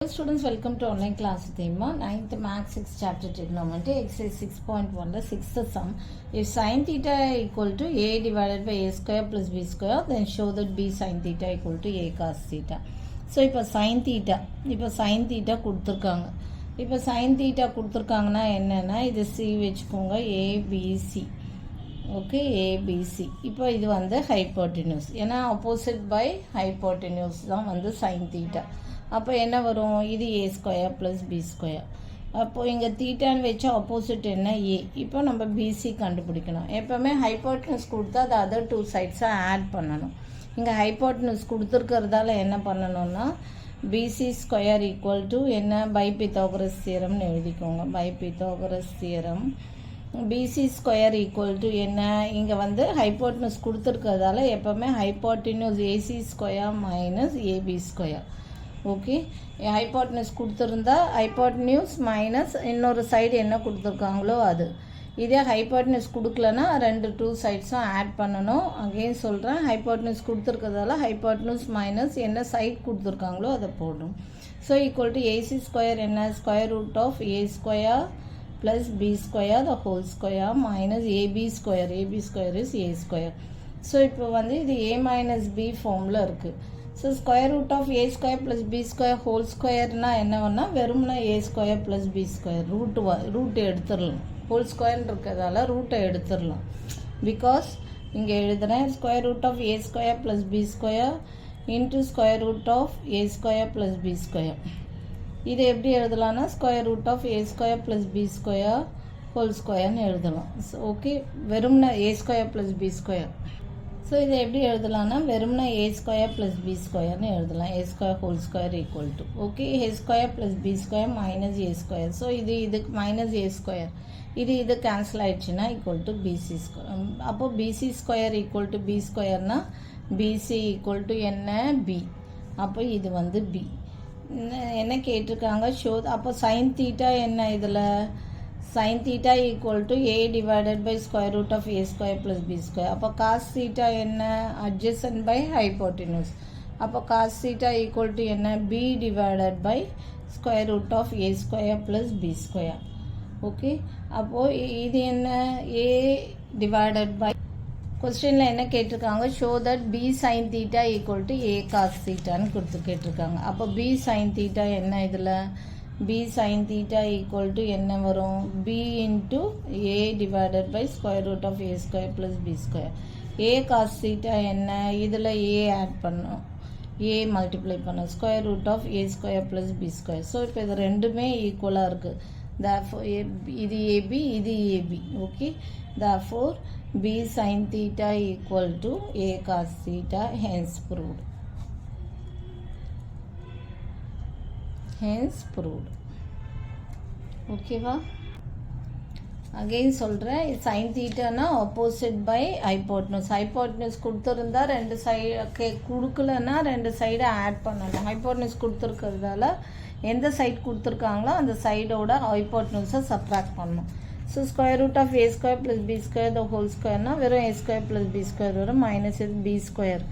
Hello students, welcome to online class theme. 9th Max 6 chapter trigonometry exercise 6.1 the sixth sum. If sin theta equal to a divided by a square plus b square, then show that b sin theta equal to a cos theta. So இப்போ sin theta கொடுத்துருக்காங்க. இப்போ sin theta கொடுத்துருக்காங்கன்னா என்னன்னா இது c வச்சுக்கோங்க abc. Okay abc. இப்போ இது வந்து hypotenuse. ஏன்னா opposite by hypotenuse தான் வந்து sin theta. அப்போ என்ன வரும், இது a square plus B square. அப்போது இங்கே தீட்டான்னு வச்சா ஆப்போசிட் என்ன ஏ. இப்போ நம்ம பிசி கண்டுபிடிக்கணும். எப்போவுமே ஹைப்போட்டனஸ் கொடுத்தா அது அதர் டூ சைட்ஸாக ஆட் பண்ணணும். இங்கே ஹைப்போட்டனஸ் கொடுத்துருக்கிறதால என்ன பண்ணணும்னா பிசி ஸ்கொயர் ஈக்குவல் டு என்ன பை பித்தாகரஸ் தியரம்னு எழுதிக்கோங்க. By Pythagoras theorem BC square equal to என்ன, இங்கே வந்து ஹைப்போட்டனஸ் கொடுத்துருக்கிறதால எப்போவுமே hypotenuse AC square minus AB square. Okay, hypotenuse கொடுத்துருந்தா ஹைப்போட்டனியூஸ் மைனஸ் இன்னொரு சைடு என்ன கொடுத்துருக்காங்களோ அது. இதே ஹைப்போட்டனஸ் கொடுக்கலன்னா ரெண்டு டூ சைட்ஸும் ஆட் பண்ணணும். அகெயின் சொல்கிறேன், ஹைப்போட்டனஸ் கொடுத்துருக்கிறதால ஹைப்போட்டனஸ் மைனஸ் என்ன சைட் கொடுத்துருக்காங்களோ அதை போடணும். So equal to AC square என்ன, square root of A square plus B square the whole square minus AB square. AB square is A square. So இப்போ வந்து இது ஏ மைனஸ் பி ஃபார்மில் இருக்குது. So square root of A square plus B square whole ஸ்கொயர்னால் என்னவென்னா வெறும்னா A square plus B square root எடுத்துடலாம். Whole ஸ்கொயர்னு இருக்கிறதால ரூட்டை எடுத்துடலாம். பிகாஸ் இங்கே எழுதுகிறேன் square root of A square plus B square into square root of A square plus B square. இது எப்படி எழுதலாம்னா square root of A square plus B square whole ஸ்கொயர்னு எழுதலாம். ஓகே, வெறும்னா A square plus B square. So இதை எப்படி எழுதலாம்னா வெறும்னா A square plus B ஸ்கொயர்னு எழுதலாம். A square whole square equal to okay A square plus B square minus A square. So இதுக்கு minus A square இது கேன்சல் ஆயிடுச்சுன்னா equal to BC square. அப்போது BC square equal to B ஸ்கொயர்னா BC equal to என்ன B. அப்போ இது வந்து B. என்ன கேட்டிருக்காங்க ஷோ. அப்போ சைன் தீட்டா என்ன, இதில் sin theta equal to a divided by square root of a square plus b square. அப்போ cos theta என்ன, adjacent by hypotenuse. அப்போ cos theta equal to என்ன b divided by square root of a square plus b square. Okay, அப்போது இது என்ன a divided by கொஸ்டினில் என்ன கேட்டிருக்காங்க show that b sin theta equal to a cos thetaன்னு கேட்டிருக்காங்க. அப்போ b sin theta என்ன, இதில் b sin theta equal to என்ன வரும், b into a divided by square root of a square plus b square. a cos theta என்ன, இதில் a add பண்ணோம், a multiply பண்ணோம் square root of a square plus b square. So இப்போ இது ரெண்டுமே ஈக்குவலாக இருக்குது. therefore இது ab இது ab. Okay, therefore b sin theta equal to a cos theta, hence proved. hence proved. ஓகேவா, அகெயின் சொல்கிறேன் சைன் தீட்டானா ஆப்போசிட் பை ஹைப்போட்டனஸ். ஹைப்போட்டனஸ் கொடுத்துருந்தா ரெண்டு சைடு கொடுக்கலன்னா ரெண்டு சைடை ஆட் பண்ணணும். ஹைப்போட்டனஸ் கொடுத்துருக்கிறதால எந்த சைட் கொடுத்துருக்காங்களோ அந்த சைடோட ஹைப்போட்டனஸை சப்ராக்ட் பண்ணணும். So square root of A square plus B square the whole ஸ்கொயர்னால் வெறும் A square plus B square வரும் மைனஸ் இது பி ஸ்கொயர்.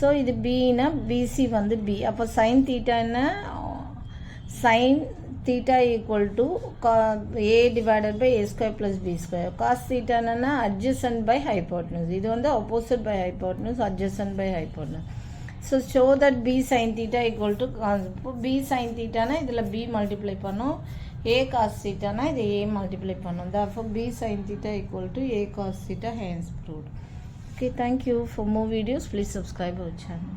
ஸோ இது பின்னா பிசி வந்து பி. அப்போ சைன் தீட்டான்னா sin theta equal to a divided by a square plus b square. cos theta என்னன்னா adjacent by hypotenuse. இது வந்து opposite by hypotenuse, adjacent by hypotenuse. So show that b sin theta equal to b sin theta னா இதில் b multiply பண்ணும், a cos theta னா இது a multiply பண்ணும். Therefore b sin theta equal to a cos theta, hence proved. Okay, thank you. For more videos please subscribe our channel.